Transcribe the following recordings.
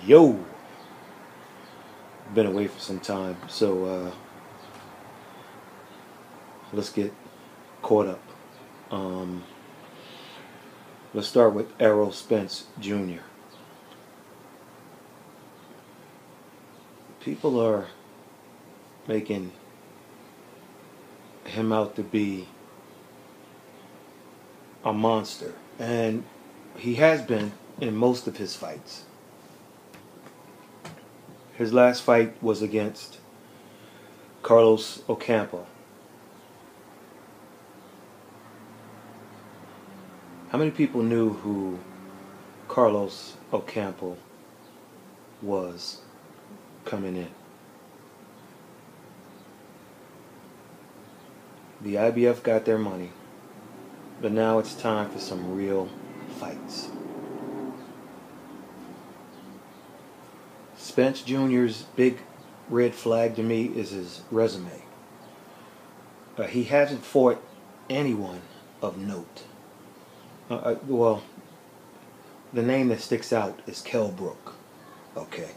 Yo, been away for some time, so let's get caught up. Let's start with Errol Spence Jr. People are making him out to be a monster, and he has been in most of his fights. His last fight was against Carlos Ocampo. How many people knew who Carlos Ocampo was coming in? The IBF got their money, but now it's time for some real fights. Spence Jr.'s big red flag to me is his resume. He hasn't fought anyone of note. Well, the name that sticks out is Kell Brook. Okay.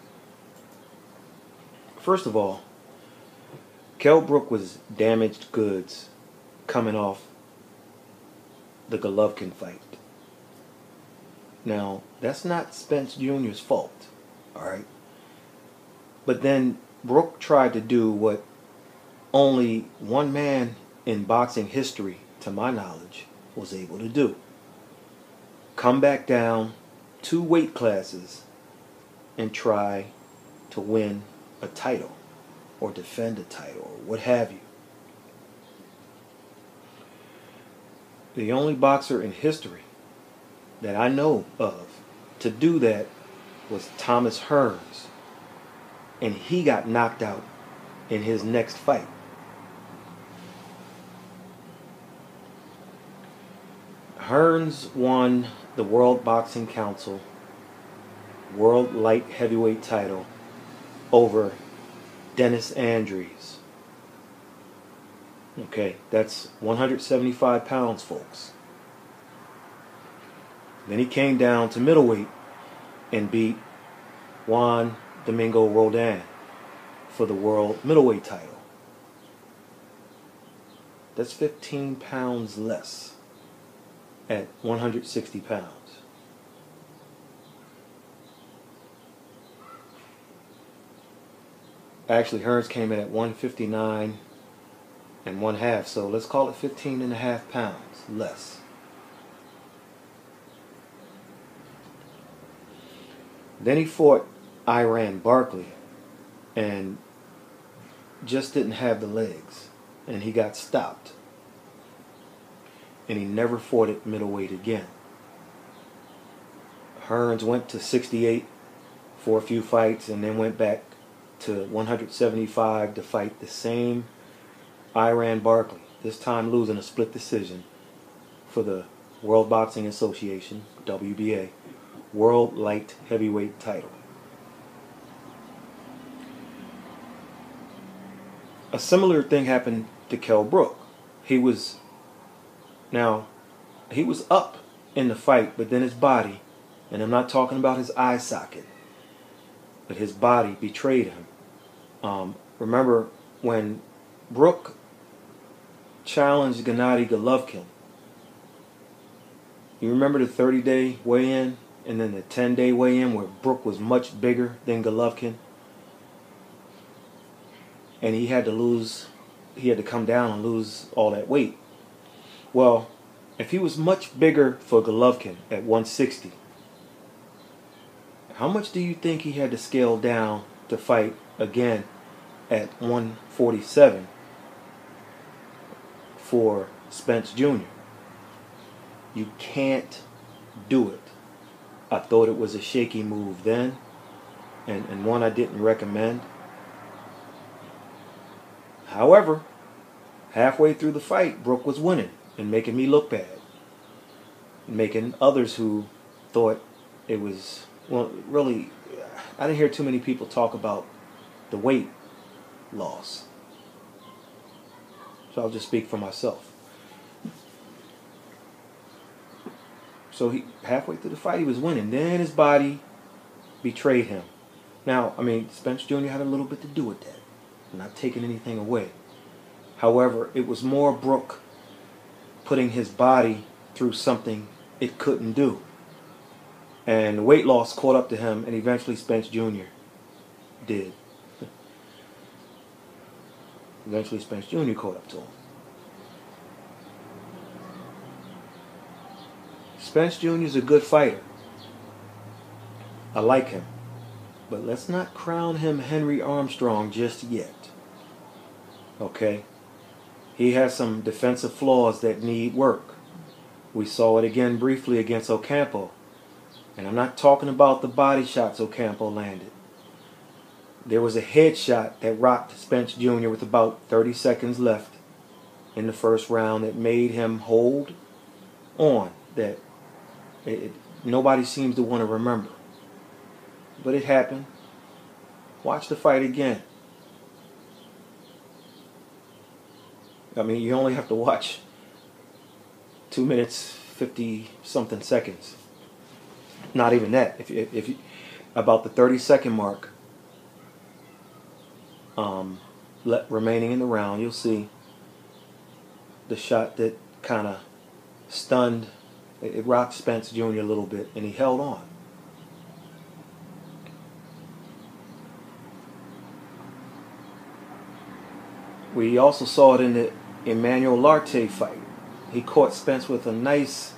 First of all, Kell Brook was damaged goods coming off the Golovkin fight. Now, that's not Spence Jr.'s fault, alright? But then Brook tried to do what only one man in boxing history, to my knowledge, was able to do. Come back down 2 weight classes and try to win a title or defend a title or what have you. The only boxer in history that I know of to do that was Thomas Hearns, and he got knocked out in his next fight. Hearns won the World Boxing Council World Light Heavyweight title over Dennis Andrews. Okay, that's 175 pounds, folks. Then he came down to middleweight and beat Juan Domingo Roldan for the world middleweight title. That's 15 pounds less at 160 pounds. Actually, Hearns came in at 159 and 1/2, so let's call it 15.5 pounds less. Then he fought Iran Barkley and just didn't have the legs, and he got stopped. And he never fought at middleweight again. Hearns went to 68 for a few fights and then went back to 175 to fight the same Iran Barkley, this time losing a split decision for the World Boxing Association, WBA, World Light Heavyweight title. A similar thing happened to Kell Brook. He was up in the fight, but then his body, and I'm not talking about his eye socket, but his body betrayed him. Remember when Brook challenged Gennady Golovkin? You remember the 30-day weigh-in and then the 10-day weigh-in where Brook was much bigger than Golovkin? And he had to come down and lose all that weight. Well, if he was much bigger for Golovkin at 160, how much do you think he had to scale down to fight again at 147 for Spence Jr.? You can't do it. I thought it was a shaky move then, and one I didn't recommend. However, halfway through the fight, Brook was winning and making me look bad, making others who thought it was, well, really, I didn't hear too many people talk about the weight loss. So I'll just speak for myself. So he halfway through the fight he was winning. Then his body betrayed him. Now, I mean, Spence Jr. had a little bit to do with that. I'm not taking anything away. However, it was more Brook putting his body through something it couldn't do. And the weight loss caught up to him, and eventually Spence Jr. did. Eventually Spence Jr. caught up to him. Spence Jr. is a good fighter. I like him. But let's not crown him Henry Armstrong just yet. Okay? He has some defensive flaws that need work. We saw it again briefly against Ocampo. And I'm not talking about the body shots Ocampo landed. There was a headshot that rocked Spence Jr. with about 30 seconds left in the first round that made him hold on. That nobody seems to want to remember. But it happened. Watch the fight again. I mean, you only have to watch 2 minutes, 50-something seconds. Not even that. If you, about the 30-second mark remaining in the round, you'll see the shot that kind of stunned. It rocked Spence Jr. a little bit, and he held on. We also saw it in the Emmanuel Larte fight. He caught Spence with a nice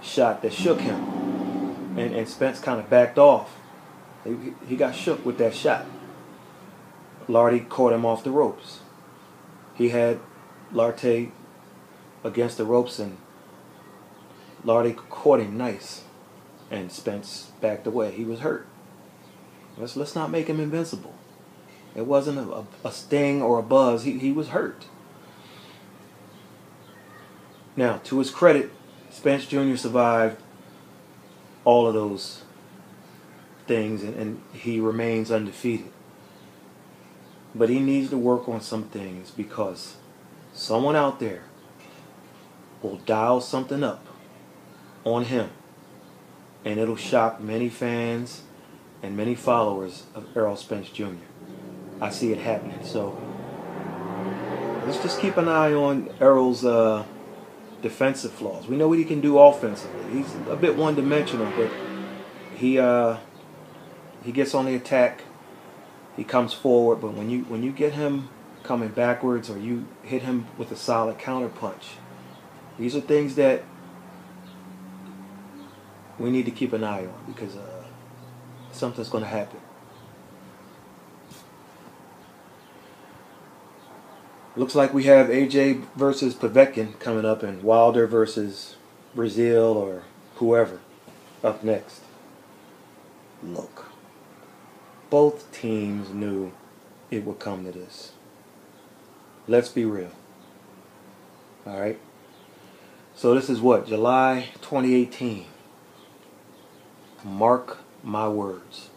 shot that shook him, and Spence kind of backed off. He got shook with that shot. Larte caught him off the ropes. He had Larte against the ropes, and Larte caught him nice, and Spence backed away. He was hurt. Let's not make him invincible. It wasn't a sting or a buzz. He was hurt. Now, to his credit, Spence Jr. survived all of those things, and he remains undefeated. But he needs to work on some things, because someone out there will dial something up on him, and it'll shock many fans and many followers of Errol Spence Jr. I see it happening. So let's just keep an eye on Errol's defensive flaws. We know what he can do offensively. He's a bit one-dimensional, but he gets on the attack. He comes forward, but when you get him coming backwards, or you hit him with a solid counter punch, these are things that we need to keep an eye on, because something's going to happen. Looks like we have AJ versus Povetkin coming up, and Wilder versus Brazil or whoever up next. Look, both teams knew it would come to this. Let's be real. Alright? So this is what? July 2018. Mark my words.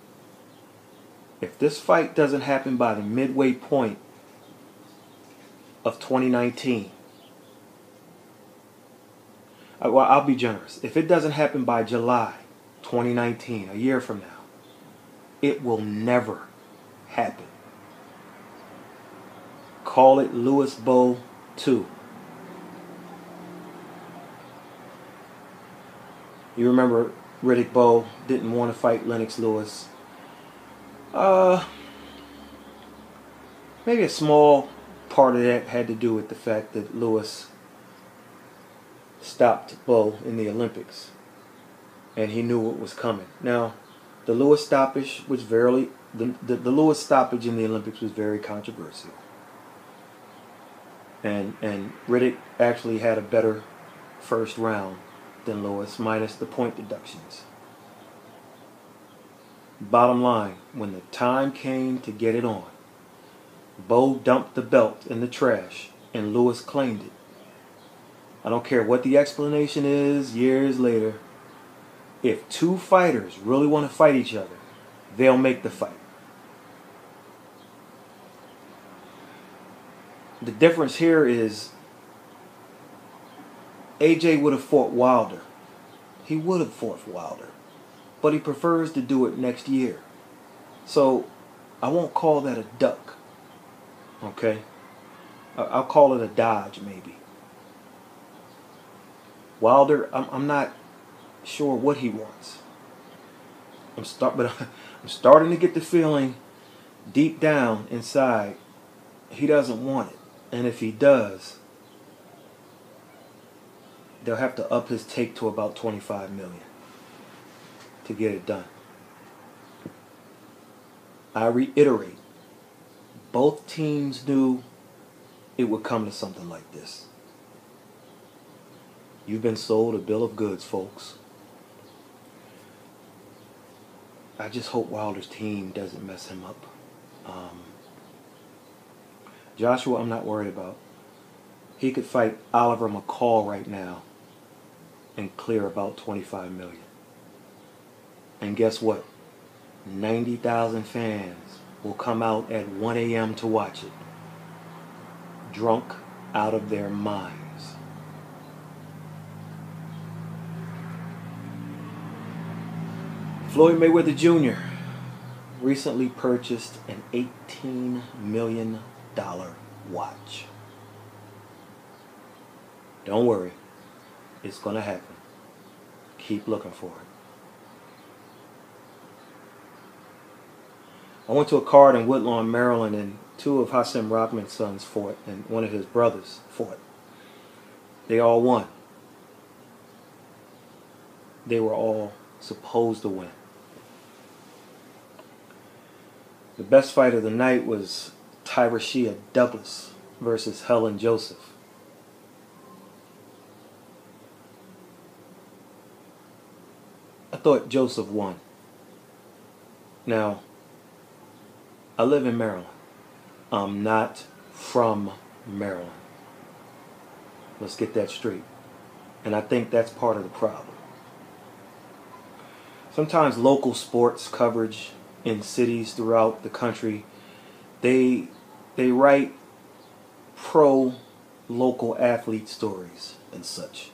If this fight doesn't happen by the midway point of 2019, well, I'll be generous. If it doesn't happen by July 2019, a year from now, it will never happen. Call it Lewis Bowe 2. You remember Riddick Bowe didn't want to fight Lennox Lewis. Maybe a small part of that had to do with the fact that Lewis stopped Bowe in the Olympics, and he knew what was coming. Now, the Lewis stoppage was the Lewis stoppage in the Olympics was very controversial, and Riddick actually had a better first round than Lewis, minus the point deductions. Bottom line, when the time came to get it on, Bowe dumped the belt in the trash, and Lewis claimed it. I don't care what the explanation is years later. If two fighters really want to fight each other, they'll make the fight. The difference here is AJ would have fought Wilder. He would have fought Wilder. But he prefers to do it next year. So I won't call that a duck. Okay? I'll call it a dodge, maybe. Wilder, I'm not sure what he wants. But I'm starting to get the feeling deep down inside he doesn't want it. And if he does, they'll have to up his take to about $25 million to get it done. I reiterate, both teams knew it would come to something like this. You've been sold a bill of goods, folks. I just hope Wilder's team doesn't mess him up. Joshua, I'm not worried about. He could fight Oliver McCall right now and clear about $25 million. And guess what? 90,000 fans will come out at 1 a.m. to watch it. Drunk out of their minds. Floyd Mayweather Jr. recently purchased an $18 million watch. Don't worry. It's going to happen. Keep looking for it. I went to a card in Woodlawn, Maryland, and two of Hasim Rahman's sons fought, and one of his brothers fought. They all won. They were all supposed to win. The best fight of the night was Tyreshia Douglas versus Helen Joseph. I thought Joseph won. Now, I live in Maryland. I'm not from Maryland. Let's get that straight. And I think that's part of the problem. Sometimes local sports coverage in cities throughout the country, they write pro local athlete stories and such.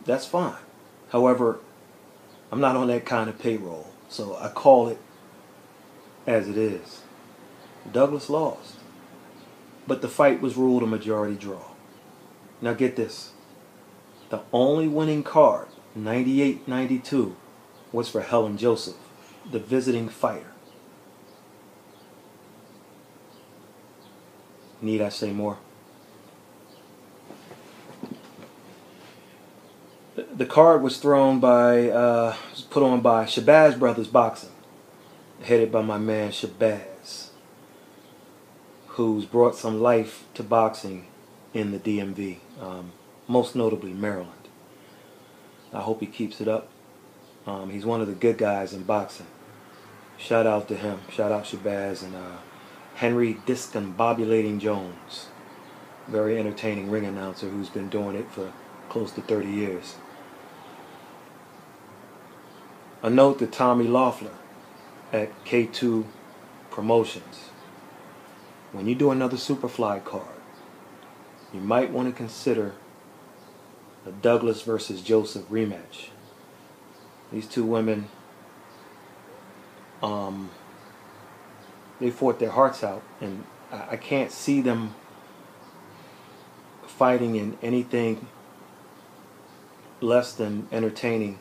That's fine. However, I'm not on that kind of payroll, so I call it as it is. Douglas lost, but the fight was ruled a majority draw. Now get this. The only winning card, 98-92, was for Helen Joseph, the visiting fighter. Need I say more? The card was put on by Shabazz Brothers Boxing, headed by my man Shabazz, who's brought some life to boxing in the DMV, most notably Maryland. I hope he keeps it up. He's one of the good guys in boxing. Shout out to him. Shout out Shabazz and Henry Discombobulating Jones, very entertaining ring announcer who's been doing it for close to 30 years. A note to Tommy Loeffler at K2 Promotions. When you do another Superfly card, you might want to consider a Douglas versus Joseph rematch. These two women, they fought their hearts out, and I can't see them fighting in anything less than entertaining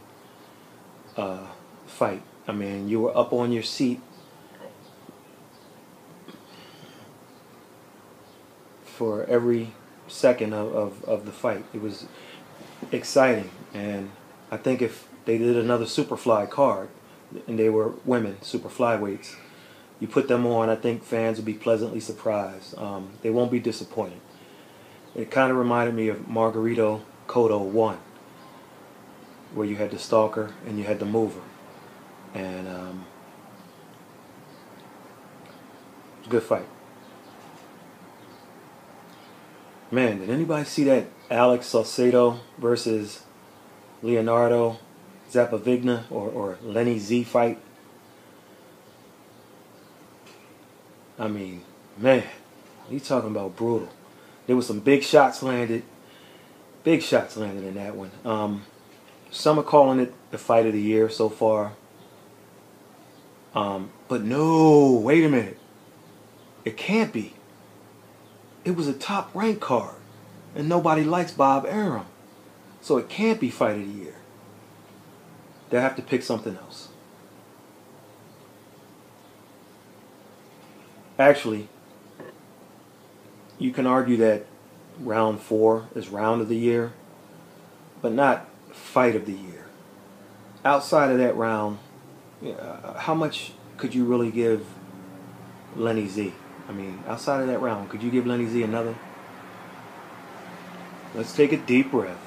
fight. I mean, you were up on your seat for every second of the fight. It was exciting, and I think if they did another Superfly card, and they were women, super flyweights, you put them on, I think fans would be pleasantly surprised. They won't be disappointed. It kind of reminded me of Margarito Cotto 1, where you had the stalker and you had the mover. And it was a good fight. Man, did anybody see that Alex Salcido versus Leonardo Zappavigna or Lenny Z fight? I mean, man, you talking about brutal. There was some big shots landed. Big shots landed in that one. Some are calling it the fight of the year so far. But no, wait a minute. It can't be. It was a top rank card. And nobody likes Bob Arum. So it can't be fight of the year. They'll have to pick something else. Actually, you can argue that round 4 is round of the year, but not fight of the year. Outside of that round, how much could you really give Lenny Z? I mean, outside of that round, could you give Lenny Z another? Let's take a deep breath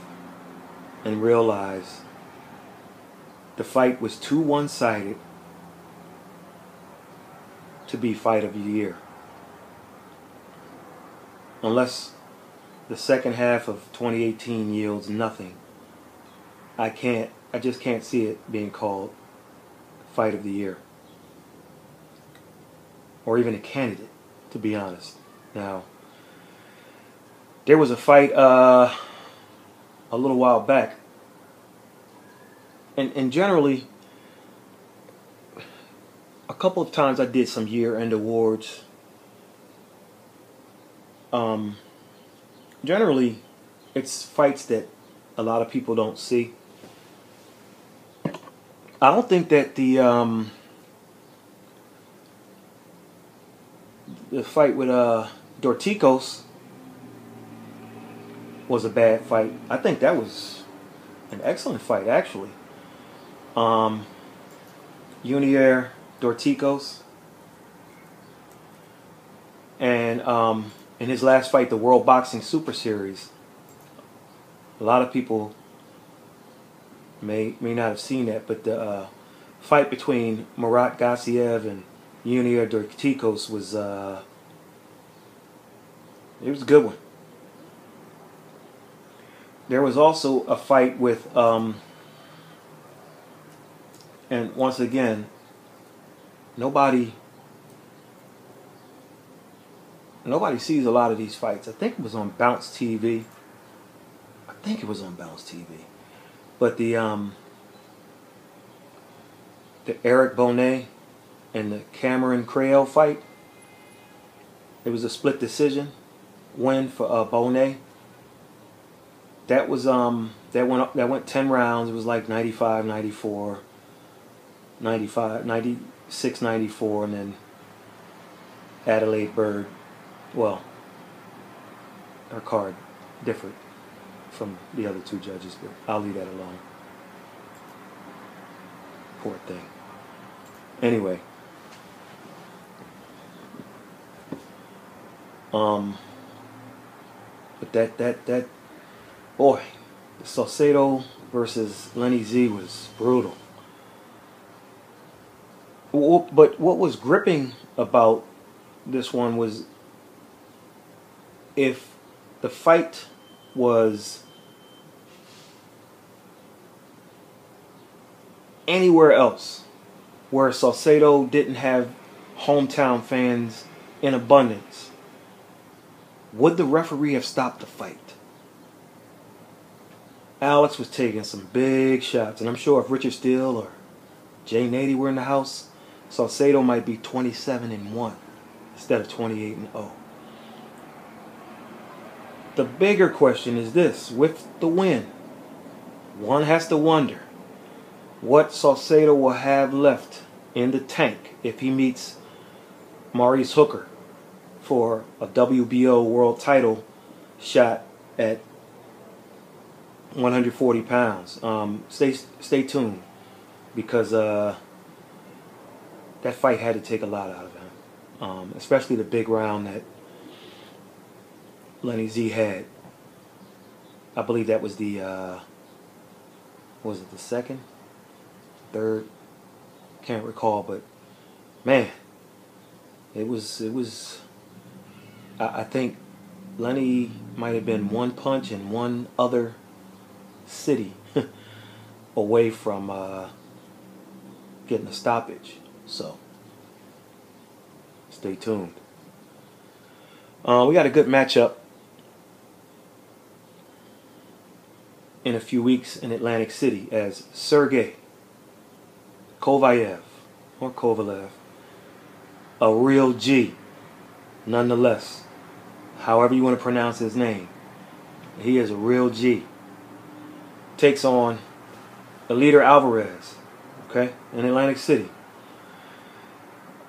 and realize the fight was too one-sided to be fight of the year. Unless the second half of 2018 yields nothing, I just can't see it being called fight of the year. Or even a candidate, to be honest. Now, there was a fight a little while back, and generally, a couple of times I did some year-end awards. Generally, it's fights that a lot of people don't see. I don't think that the fight with Dorticos was a bad fight. I think that was an excellent fight, actually. Junior Dorticos, and in his last fight, the World Boxing Super Series, a lot of people may not have seen that, but the fight between Murat Gassiev and Junior Dorticos was it was a good one. There was also a fight with and once again, nobody sees a lot of these fights. I think it was on Bounce TV. But the Eric Bonet and the Cameron Creel fight, it was a split decision win for Bonet. That was that went 10 rounds. It was like 95, 94, 95, 96, 94, and then Adelaide Bird. Well, her card differed from the other two judges, but I'll leave that alone. Poor thing. Anyway, but that boy, the Salcido versus Lenny Z was brutal. But what was gripping about this one was, if the fight was anywhere else where Salcido didn't have hometown fans in abundance, would the referee have stopped the fight? Alex was taking some big shots, and I'm sure if Richard Steele or Jay Nady were in the house, Salcido might be 27-1 instead of 28-0. The bigger question is this: with the win, one has to wonder what Salcido will have left in the tank if he meets Maurice Hooker for a WBO world title shot at 140 pounds. Stay tuned, because that fight had to take a lot out of him, especially the big round that Lenny Z had. I believe that was the was it the second, third? Can't recall, but man, it was. I think Lenny might have been one punch in one other city away from getting a stoppage. So stay tuned. We got a good matchup in a few weeks in Atlantic City, as Sergey Kovalev A real G, nonetheless. However you want to pronounce his name. He is a real G. Takes on Eliter Alvarez, okay, in Atlantic City.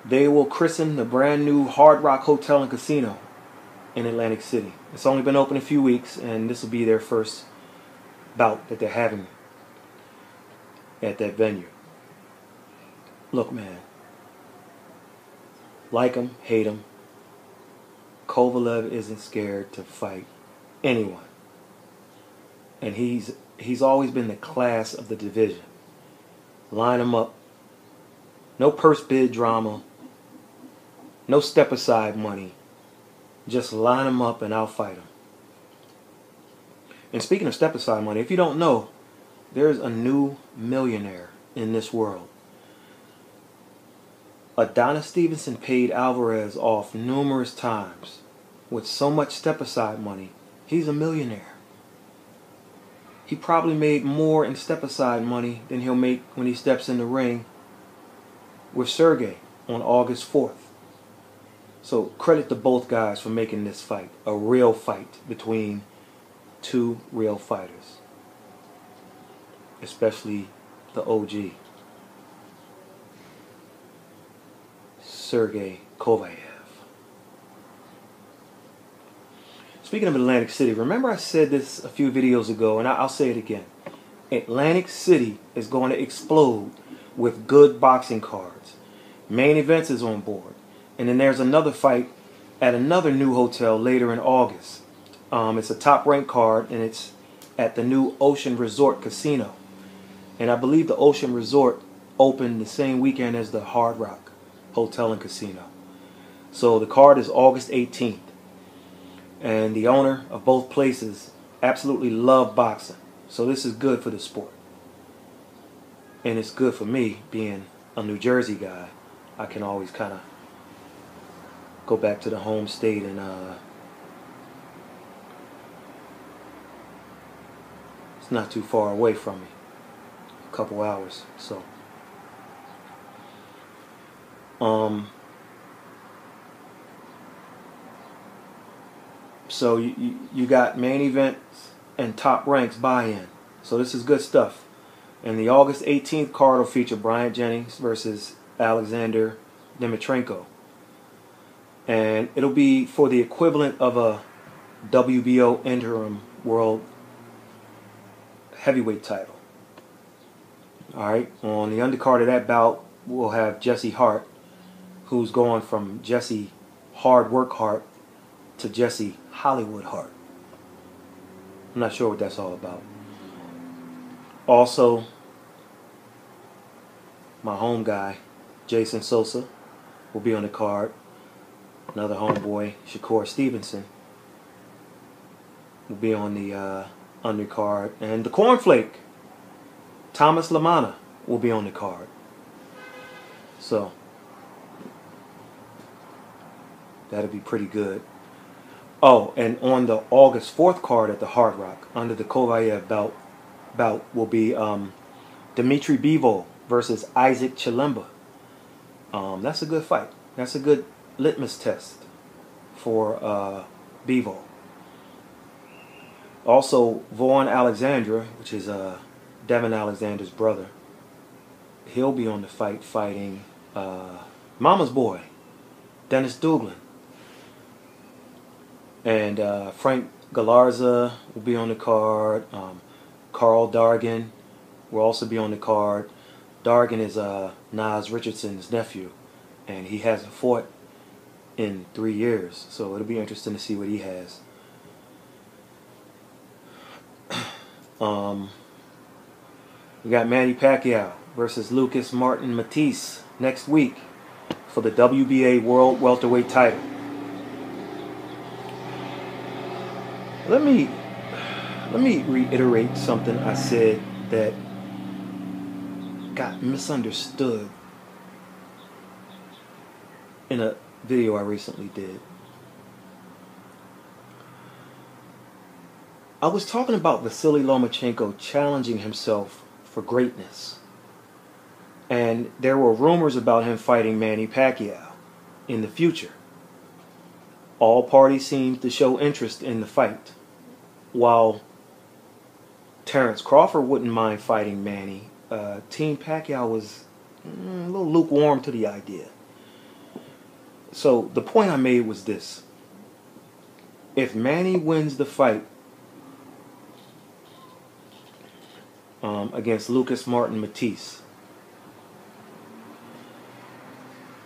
They will christen the brand new Hard Rock Hotel and Casino in Atlantic City. It's only been open a few weeks, and this will be their first bout that they're having at that venue. Look, man, like him, hate him, Kovalev isn't scared to fight anyone. And he's always been the class of the division. Line him up. No purse bid drama. No step aside money. Just line him up and I'll fight him. And speaking of step aside money, if you don't know, there's a new millionaire in this world. Adonis Stevenson paid Alvarez off numerous times with so much step aside money. He's a millionaire. He probably made more in step aside money than he'll make when he steps in the ring with Sergey on August 4th. So credit to both guys for making this fight a real fight between two real fighters. Especially the OG, Sergey Kovalev. Speaking of Atlantic City, remember I said this a few videos ago, and I'll say it again. Atlantic City is going to explode with good boxing cards. Main Events is on board. And then there's another fight at another new hotel later in August. It's a top-ranked card, and it's at the new Ocean Resort Casino. And I believe the Ocean Resort opened the same weekend as the Hard Rock Hotel and Casino. So the card is August 18th. And the owner of both places absolutely love boxing. So this is good for the sport. And it's good for me, being a New Jersey guy. I can always kind of go back to the home state and it's not too far away from me. A couple hours. So you got Main Events and Top Ranks buy-in. So this is good stuff. And the August 18th card will feature Bryant Jennings versus Alexander Dimitrenko. And it'll be for the equivalent of a WBO interim world heavyweight title. Alright, on the undercard of that bout, we'll have Jesse Hart, who's going from Jesse Hard Work Hart to Jesse Hollywood Hart. I'm not sure what that's all about. Also, my home guy, Jason Sosa, will be on the card. Another homeboy, Shakur Stevenson, will be on the undercard. And the Cornflake, Thomas Lamanna, will be on the card. So, that'll be pretty good. Oh, and on the August 4th card at the Hard Rock, under the Kovalev bout will be Dmitry Bivol versus Isaac Chilemba. That's a good fight. That's a good litmus test for Bivol. Also, Vaughn Alexandra, which is Devin Alexander's brother, he'll be on the fight fighting Mama's boy, Dennis Duglin. And Frank Galarza will be on the card. Carl Dargan will also be on the card. Dargan is Nas Richardson's nephew, and he hasn't fought in 3 years, so it'll be interesting to see what he has. We got Manny Pacquiao versus Lucas Martin Matisse next week for the WBA World Welterweight title. Let me reiterate something I said that got misunderstood in a video I recently did. I was talking about Vasily Lomachenko challenging himself for greatness. And there were rumors about him fighting Manny Pacquiao. in the future. All parties seem to show interest in the fight. While Terrence Crawford wouldn't mind fighting Manny, Team Pacquiao was a little lukewarm to the idea. So the point I made was this. If Manny wins the fight against Lucas Martin Matisse,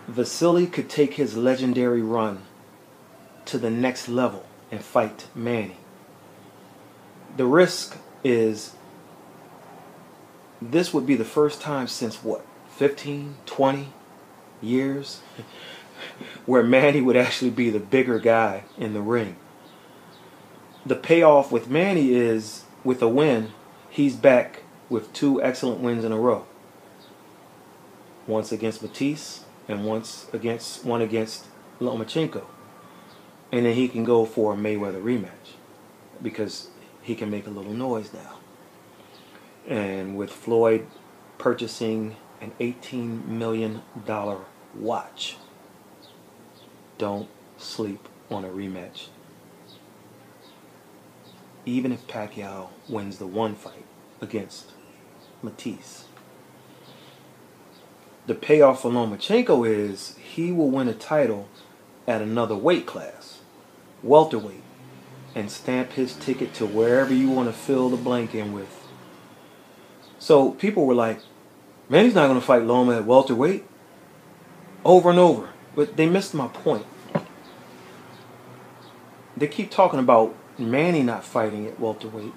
Vasily could take his legendary run to the next level and fight Manny. The risk is this would be the first time since what, 15, 20 years where Manny would actually be the bigger guy in the ring. The payoff with Manny is, with a win, he's back with 2 excellent wins in a row. Once against Matisse and one against Lomachenko. And then he can go for a Mayweather rematch because he can make a little noise now. And with Floyd purchasing an $18 million watch, don't sleep on a rematch. Even if Pacquiao wins the one fight against Matisse. The payoff for Lomachenko is he will win a title at another weight class, welterweight, and stamp his ticket to wherever you want to fill the blank in with. So people were like, man, he's not going to fight Loma at welterweight. Over and over. But they missed my point. They keep talking about Manny not fighting at welterweight.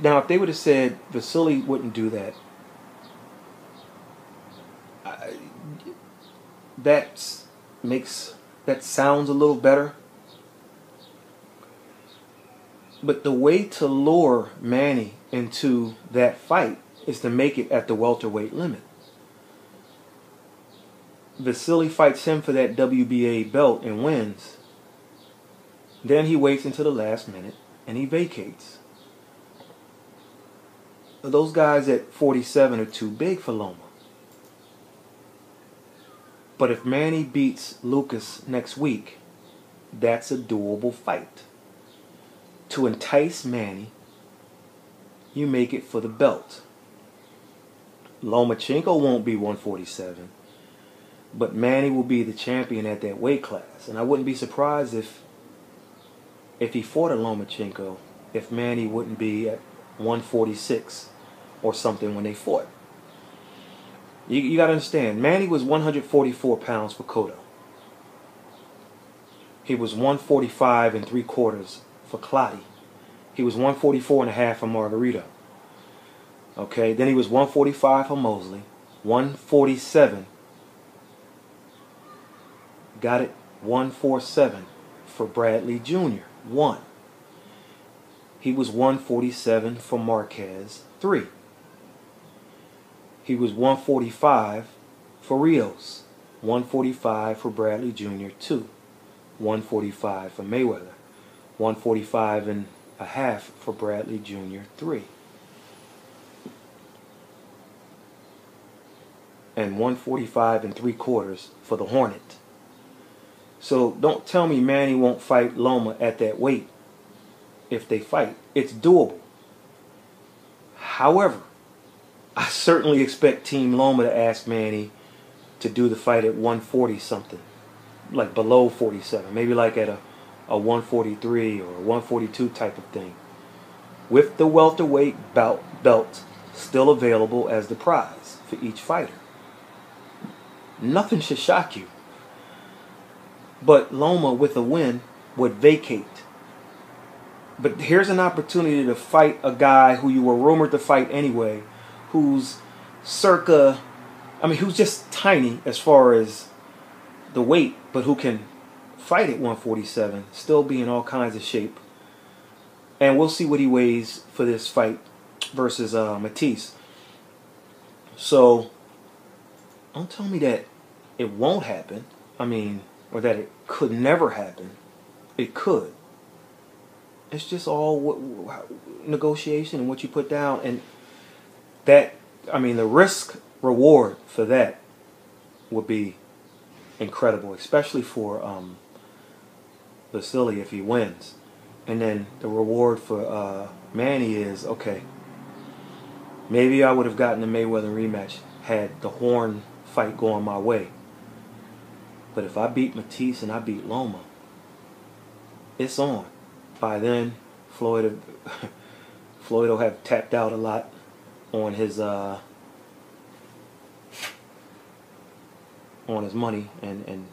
Now, if they would have said Vasily wouldn't do that, that sounds a little better. But the way to lure Manny into that fight is to make it at the welterweight limit. Vasily fights him for that WBA belt and wins. Then he waits until the last minute and he vacates. Those guys at 47 are too big for Loma. But if Manny beats Lucas next week, that's a doable fight. To entice Manny, you make it for the belt. Lomachenko won't be 147, but Manny will be the champion at that weight class. And I wouldn't be surprised if he fought a Lomachenko, if Manny wouldn't be at 146 or something when they fought. You got to understand, Manny was 144 pounds for Cotto. He was 145 3/4 for Clottey. He was 144 1/2 for Margarito. Okay, then he was 145 for Mosley, 147. Got it? 147 for Bradley Jr. 1. He was 147 for Marquez. 3. He was 145 for Rios. 145 for Bradley Jr. 2. 145 for Mayweather. 145 1/2 for Bradley Jr. 3. And 145 3/4 for the Hornet. So don't tell me Manny won't fight Loma at that weight. If they fight, it's doable. However, I certainly expect Team Loma to ask Manny to do the fight at 140 something, like below 47, maybe like at a 143 or a 142 type of thing, with the welterweight belt still available as the prize for each fighter. Nothing should shock you. But Loma, with a win, would vacate. But here's an opportunity to fight a guy who you were rumored to fight anyway, who's who's just tiny as far as the weight, but who can fight at 147, still be in all kinds of shape. And we'll see what he weighs for this fight versus Matisse. So, don't tell me that it won't happen. Or that it could never happen. It could. It's just all negotiation and what you put down. And that, the risk reward for that would be incredible, especially for Vasily if he wins. And then the reward for Manny is, okay, maybe I would have gotten the Mayweather rematch had the Horn fight going my way. But if I beat Matisse and I beat Loma, it's on. By then, Floyd will have tapped out a lot on his money and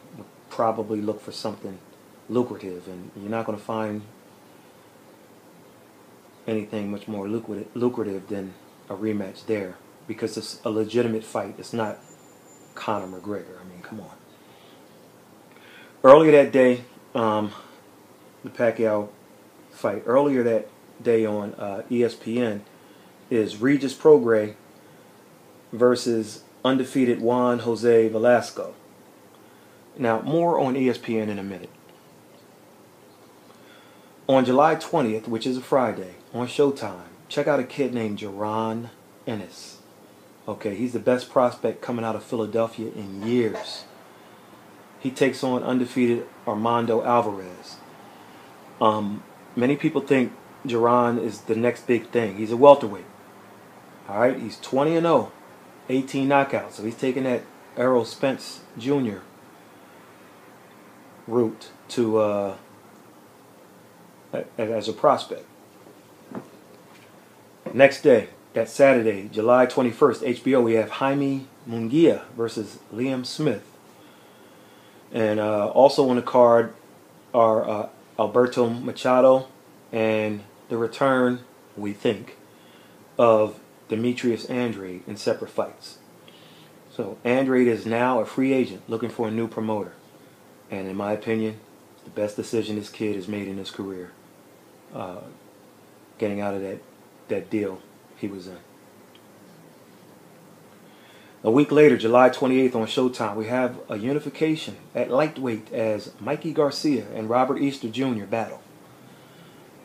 probably look for something lucrative, and you're not going to find anything much more lucrative than a rematch there, because it's a legitimate fight. It's not Conor McGregor. I mean, come on. Earlier that day, the Pacquiao fight, earlier that day on ESPN is Regis Prograis versus undefeated Juan Jose Velasco. Now, more on ESPN in a minute. On July 20th, which is a Friday, on Showtime, check out a kid named Jaron Ennis. Okay, he's the best prospect coming out of Philadelphia in years. He takes on undefeated Armando Alvarez. Many people think Jaron is the next big thing. He's a welterweight. All right, he's 20-0, 18 knockouts. So he's taking that Errol Spence Jr. route to as a prospect. Next day, that Saturday, July 21st, HBO, we have Jaime Munguia versus Liam Smith. And also on the card are Alberto Machado and the return, we think, of Demetrius Andrade in separate fights. So Andrade is now a free agent looking for a new promoter. And in my opinion, it's the best decision this kid has made in his career. Getting out of that deal he was in. A week later, July 28th on Showtime, we have a unification at lightweight as Mikey Garcia and Robert Easter Jr. battle.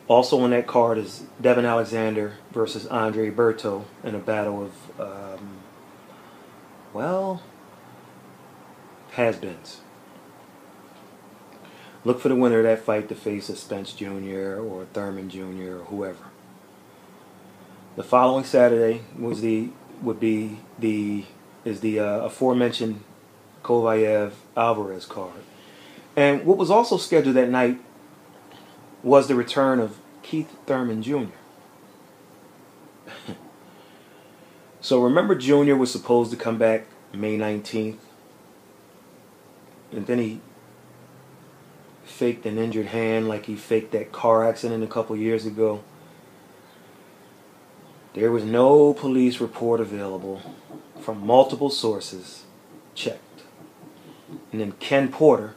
Also on that card is Devin Alexander versus Andre Berto in a battle of, has-beens. Look for the winner of that fight to face a Spence Jr. or Thurman Jr. or whoever. The following Saturday is the aforementioned Kovayev Alvarez card. And what was also scheduled that night was the return of Keith Thurman Jr. So remember, Jr. was supposed to come back May 19th, and then he faked an injured hand like he faked that car accident a couple years ago. There was no police report available from multiple sources checked. And then Ken Porter,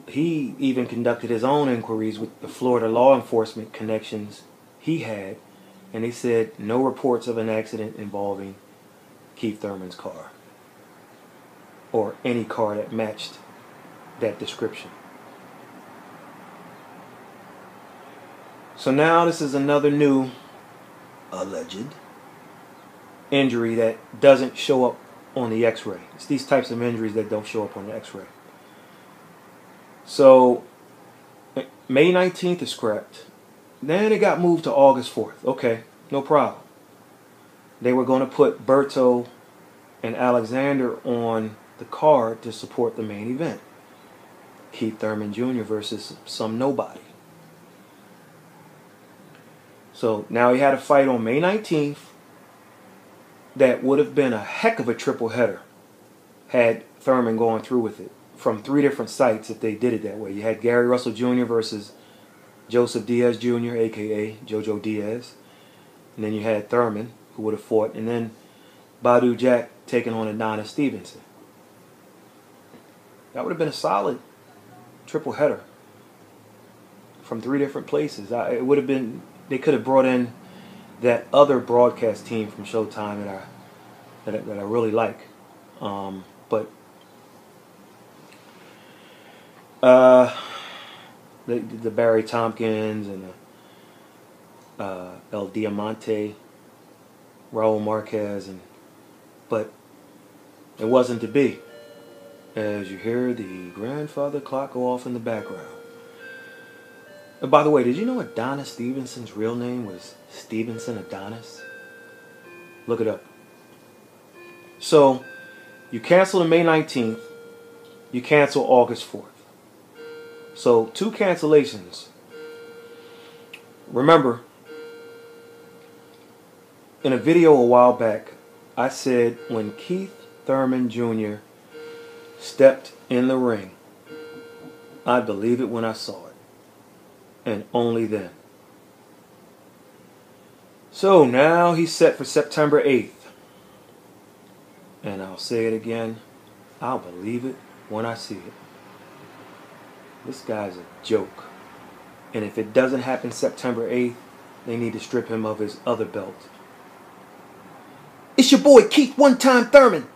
he even conducted his own inquiries with the Florida law enforcement connections he had, and they said no reports of an accident involving Keith Thurman's car or any car that matched that description. So now this is another new alleged injury that doesn't show up on the x-ray. It's these types of injuries that don't show up on the x-ray. So May 19th is scrapped. Then it got moved to August 4th. Okay, no problem. They were going to put Berto and Alexander on the card to support the main event. Keith Thurman Jr. versus some nobody. So now he had a fight on May 19th that would have been a heck of a triple header had Thurman gone through with it from 3 different sites if they did it that way. You had Gary Russell Jr. versus Joseph Diaz Jr., a.k.a. Jojo Diaz. And then you had Thurman, who would have fought. And then Badu Jack taking on Adonis Stevenson. That would have been a solid triple header from 3 different places. It would have been... They could have brought in that other broadcast team from Showtime that I really like, but the Barry Tompkins and El Diamante, Raul Marquez, but it wasn't to be. as you hear the grandfather clock go off in the background. And by the way, did you know Adonis Stevenson's real name was Stevenson Adonis? Look it up. So, you cancel on May 19th, you cancel August 4th. So, 2 cancellations. Remember, in a video a while back, I said when Keith Thurman Jr. stepped in the ring, I'd believe it when I saw it. And only then. So now he's set for September 8th. And I'll say it again, I'll believe it when I see it. This guy's a joke. And if it doesn't happen September 8th, they need to strip him of his other belt. It's your boy Keith One-Time Thurman.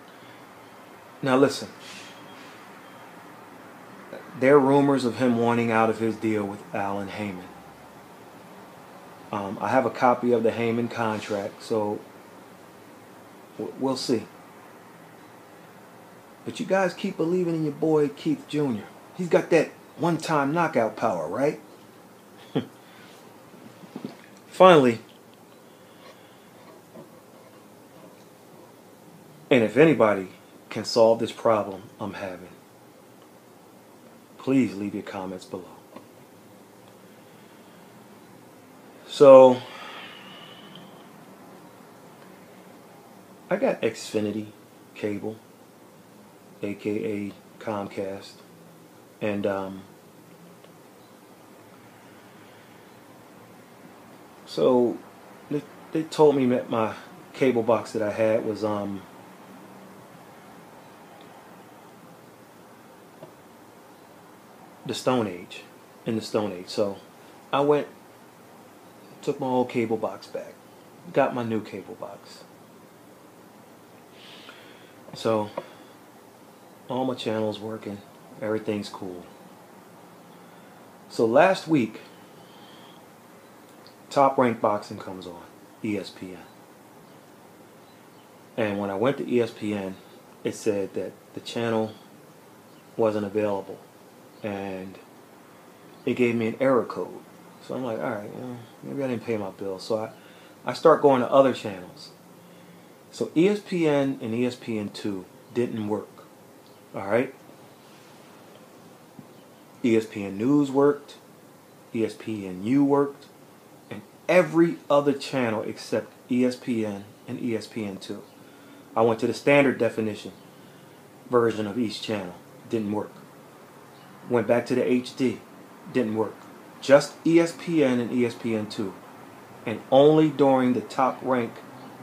Now listen. There are rumors of him wanting out of his deal with Alan Heyman. I have a copy of the Heyman contract, so we'll see. But you guys keep believing in your boy Keith Jr. He's got that one-time knockout power, right? Finally, and if anybody can solve this problem I'm having, please leave your comments below. So, I got XFINITY cable, aka Comcast, and so they told me that my cable box that I had was the Stone Age, in the Stone Age. So I went, took my old cable box back, got my new cable box. So all my channels working, everything's cool. So last week, Top Rank Boxing comes on ESPN. And when I went to ESPN, it said that the channel wasn't available. And it gave me an error code. So I'm like, alright, maybe I didn't pay my bill. So I start going to other channels. So ESPN and ESPN2 didn't work. Alright? ESPN News worked. ESPNU worked. And every other channel except ESPN and ESPN2. I went to the standard definition version of each channel. Didn't work. Went back to the HD. Didn't work. Just ESPN and ESPN2. And only during the Top Rank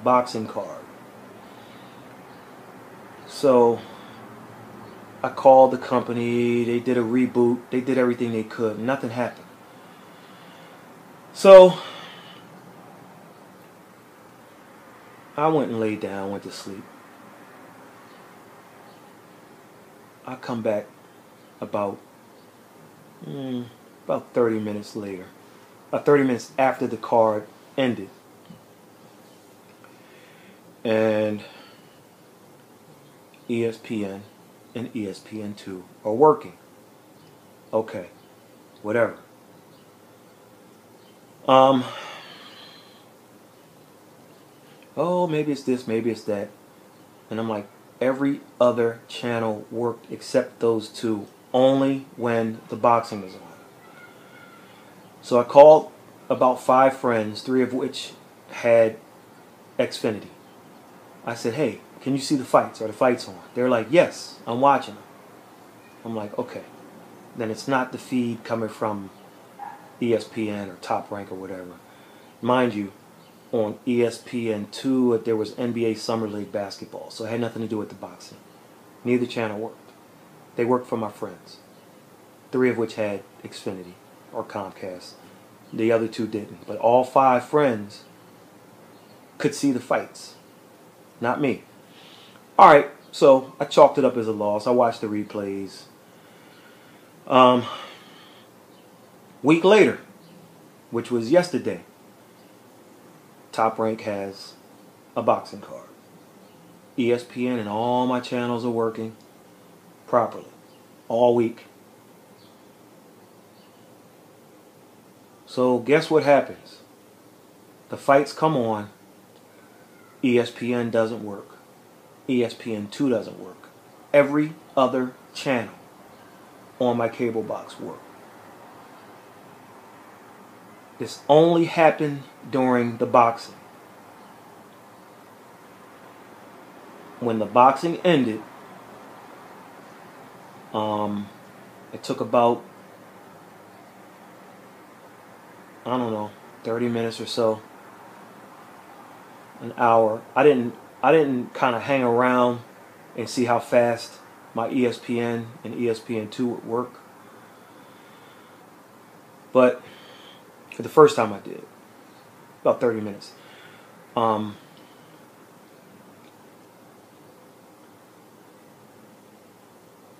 boxing card. So I called the company. They did a reboot. They did everything they could. Nothing happened. So I went and laid down, went to sleep. I come back about 30 minutes later. 30 minutes after the card ended. And ESPN and ESPN2 are working. Okay. Whatever. Oh, maybe it's this, maybe it's that. And I'm like, every other channel worked except those two, only when the boxing was on. So I called about 5 friends, 3 of which had XFINITY. I said, hey, can you see the fights? Are the fights on? They're like, yes, I'm watching them. I'm like, okay. Then it's not the feed coming from ESPN or Top Rank or whatever. Mind you, on ESPN2 there was NBA Summer League basketball, so it had nothing to do with the boxing. Neither channel worked. They worked for my friends, 3 of which had XFINITY or Comcast. The other 2 didn't. But all 5 friends could see the fights. Not me. Alright, so I chalked it up as a loss. I watched the replays. Week later, which was yesterday, Top Rank has a boxing card. ESPN and all my channels are working. properly all week. So guess what happens? The fights come on. ESPN doesn't work. ESPN2 doesn't work. Every other channel on my cable box work. This only happened during the boxing. When the boxing ended, it took about, I don't know, 30 minutes or so, an hour. I didn't kind of hang around and see how fast my ESPN and ESPN2 would work. But for the first time I did, about 30 minutes.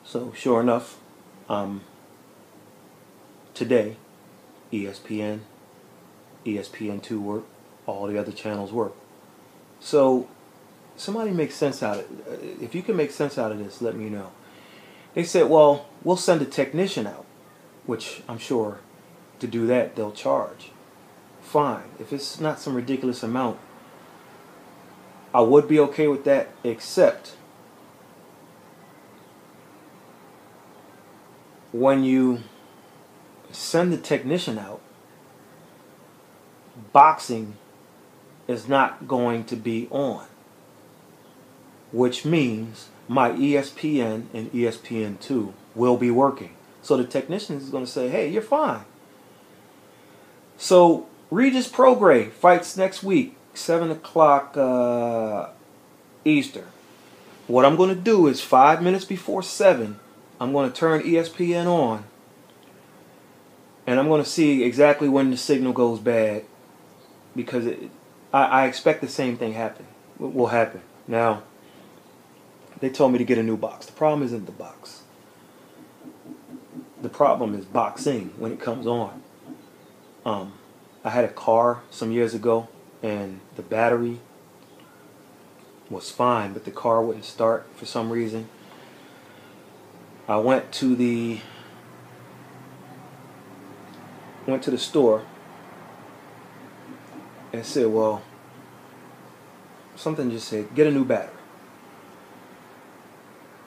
So sure enough, today, ESPN, ESPN2 work, all the other channels work. So somebody make sense out of it. If you can make sense out of this, let me know. They said, well, we'll send a technician out, which I'm sure to do that they'll charge. Fine. If it's not some ridiculous amount, I would be okay with that, except when you send the technician out, boxing is not going to be on, which means my ESPN and ESPN2 will be working. So the technician is going to say, hey, you're fine. So Regis Prograis fights next week, 7 o'clock Eastern. What I'm going to do is 5 minutes before 7, I'm going to turn ESPN on, and I'm going to see exactly when the signal goes bad, because I expect the same thing will happen. Now, they told me to get a new box. The problem isn't the box. The problem is boxing when it comes on. I had a car some years ago, and the battery was fine, but the car wouldn't start for some reason. I went to the store and said, well, something just said, get a new battery.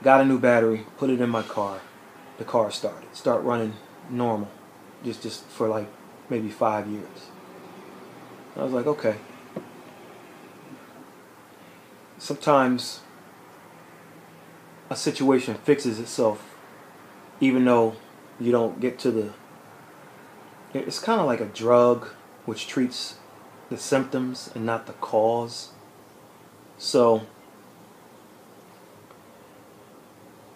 Got a new battery, put it in my car. The car start running normal, just for like maybe 5 years. I was like, okay. Sometimes a situation fixes itself even though you don't get to the... It's kind of like a drug which treats the symptoms and not the cause. So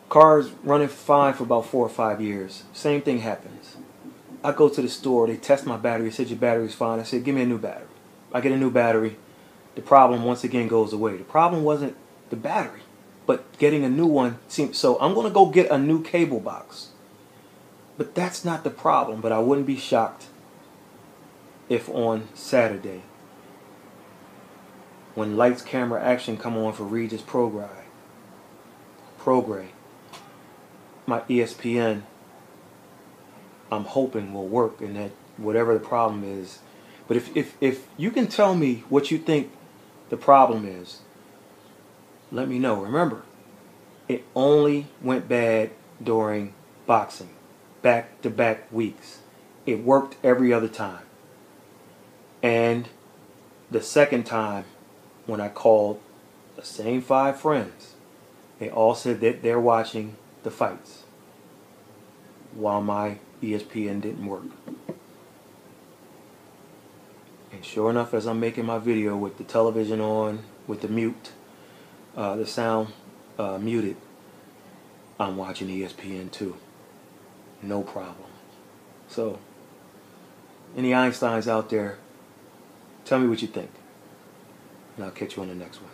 car's running fine for about 4 or 5 years. Same thing happens. I go to the store, they test my battery, they said your battery's fine. I said, give me a new battery. I get a new battery. The problem once again goes away. The problem wasn't the battery, but getting a new one seems... So I'm going to go get a new cable box. But that's not the problem. But I wouldn't be shocked if on Saturday, when Lights, Camera, Action come on for Regis Prograis, my ESPN, I'm hoping will work, and that whatever the problem is. But if you can tell me what you think the problem is, let me know. Remember, it only went bad during boxing, back-to-back weeks. It worked every other time. And the second time, when I called the same 5 friends, they all said that they're watching the fights while my ESPN didn't work. And sure enough, as I'm making my video with the television on, with the mute, the sound muted, I'm watching ESPN2. No problem. So, any Einsteins out there, tell me what you think. And I'll catch you on the next one.